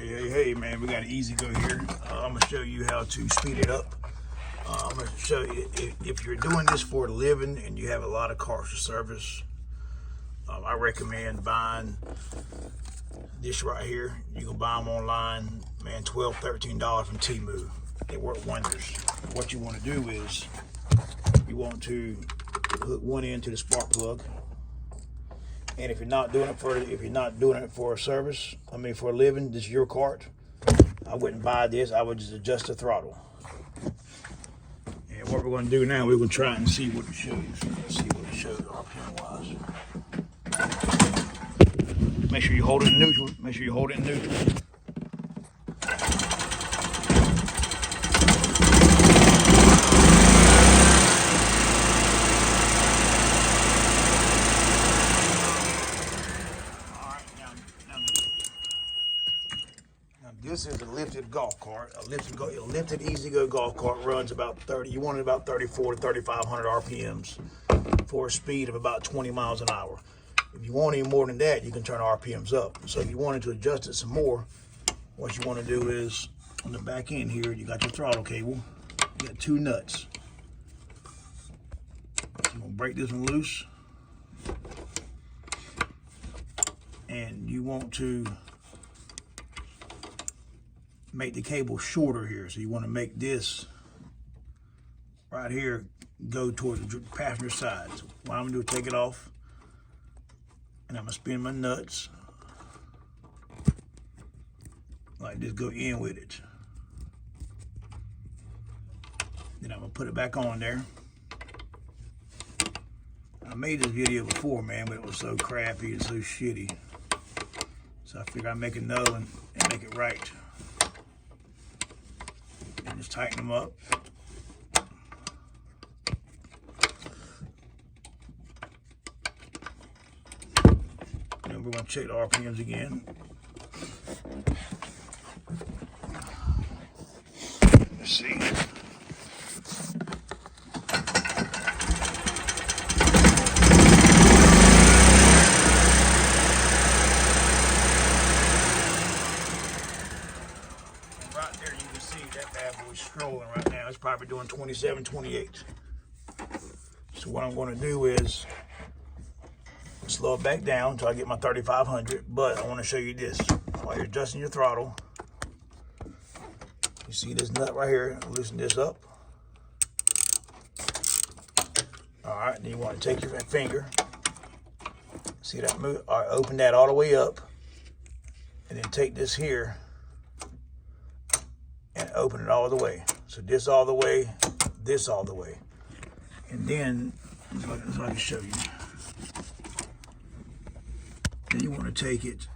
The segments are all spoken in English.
Hey, man, we got an EZGO here. I'm gonna show you how to speed it up. I'm gonna show you if you're doing this for a living and you have a lot of cars to service. I recommend buying this right here. You can buy them online, man, $12, $13 from Temu. They work wonders. What you want to do is you want to hook one end to the spark plug. And if you're not doing it for a service, for a living, this is your cart, I wouldn't buy this. I would just adjust the throttle. And what we're going to do now, we're going to try and see what it shows. Let's see what it shows RPM wise. Make sure you hold it in neutral. Make sure you hold it in neutral. This is a lifted golf cart. A lifted EZGO golf cart runs about 30. You want it about 34 to 3,500 RPMs for a speed of about 20 miles an hour. If you want any more than that, you can turn RPMs up. So if you wanted to adjust it some more, what you want to do is on the back end here, you got your throttle cable. You got two nuts. You're gonna break this one loose, and you want to make the cable shorter here. So you want to make this right here go toward the passenger side. So what I'm gonna do is take it off, and I'm gonna spin my nuts like this, go in with it. Then I'm gonna put it back on there. I made this video before, man, but it was so crappy and so shitty. So I figured I'd make another one and make it right. And just tighten them up. And we're gonna check the RPMs again. Let's see. Right there, you can see that bad boy's scrolling right now. It's probably doing 27, 28. So what I'm going to do is slow it back down until I get my 3,500. But I want to show you this. While you're adjusting your throttle, you see this nut right here. Loosen this up. All right, then you want to take your finger. See that move? All right, open that all the way up, and then take this here and open it all the way. So this all the way, this all the way. And then, so I can show you. Then you want to take it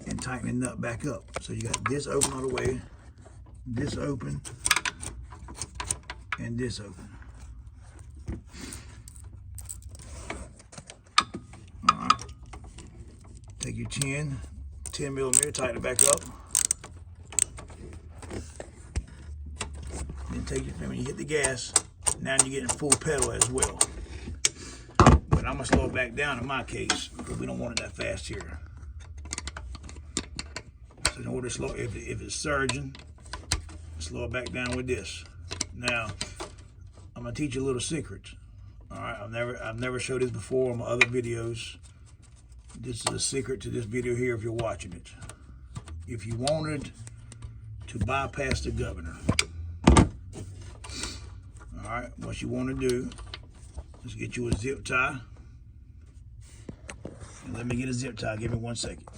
and tighten the nut back up. So you got this open all the way, this open, and this open. All right. Take your 10 millimeter, tighten it back up. Then take it, when you hit the gas, now you're getting full pedal as well. But I'm gonna slow it back down in my case because we don't want it that fast here. So in order to slow, if it's surging, slow it back down with this. Now, I'm gonna teach you a little secret. All right, I've never showed this before on my other videos. This is a secret to this video here if you're watching it. If you wanted to bypass the governor, all right, what you want to do is get you a zip tie. And let me get a zip tie. Give me 1 second.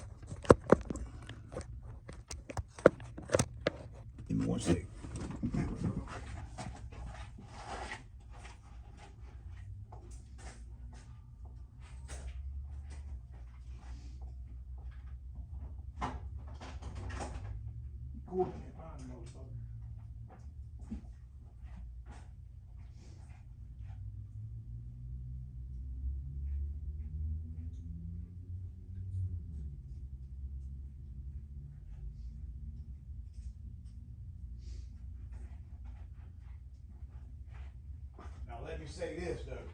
Give me 1 second. Now let me say this though.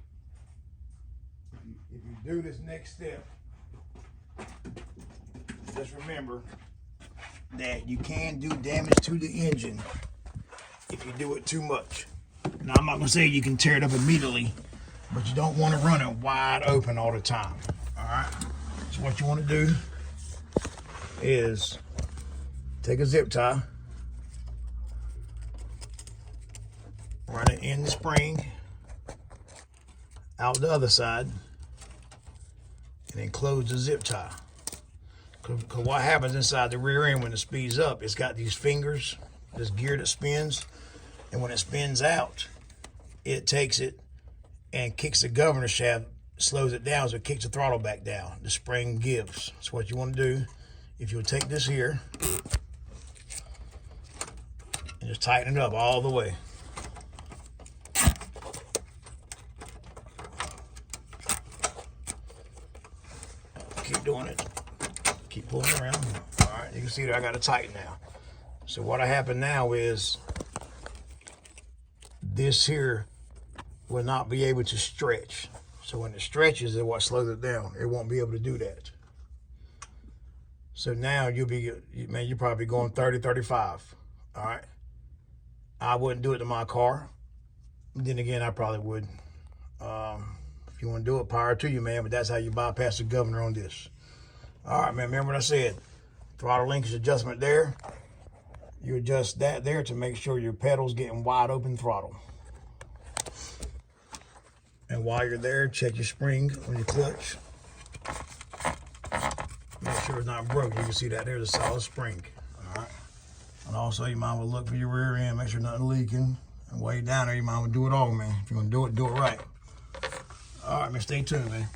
If you do this next step, just remember that you can do damage to the engine if you do it too much. Now, I'm not going to say you can tear it up immediately, but you don't want to run it wide open all the time. All right? So what you want to do is take a zip tie, run it in the spring, out the other side, and then close the zip tie. Because what happens inside the rear end when it speeds up, it's got these fingers, this gear that spins, and when it spins out, it takes it and kicks the governor shaft, slows it down, so it kicks the throttle back down. The spring gives. So what you want to do, if you'll take this here and just tighten it up all the way. Keep doing it. Keep pulling around. All right, you can see that I got it tight now. So what happened now is this here will not be able to stretch. So when it stretches is what slows it down. It won't be able to do that. So now you'll probably going 30, 35. All right. I wouldn't do it to my car. Then again, I probably would. If you want to do it, power to you, man. But that's how you bypass the governor on this. All right, man. Remember what I said. Throttle linkage adjustment there. You adjust that there to make sure your pedal's getting wide open throttle. And while you're there, check your spring on your clutch. Make sure it's not broke. You can see that there's a solid spring. All right. And also, you might want to look for your rear end, make sure nothing leaking. And while you're down there, you might want to do it all, man. If you're going to do it right. All right, man. Stay tuned, man.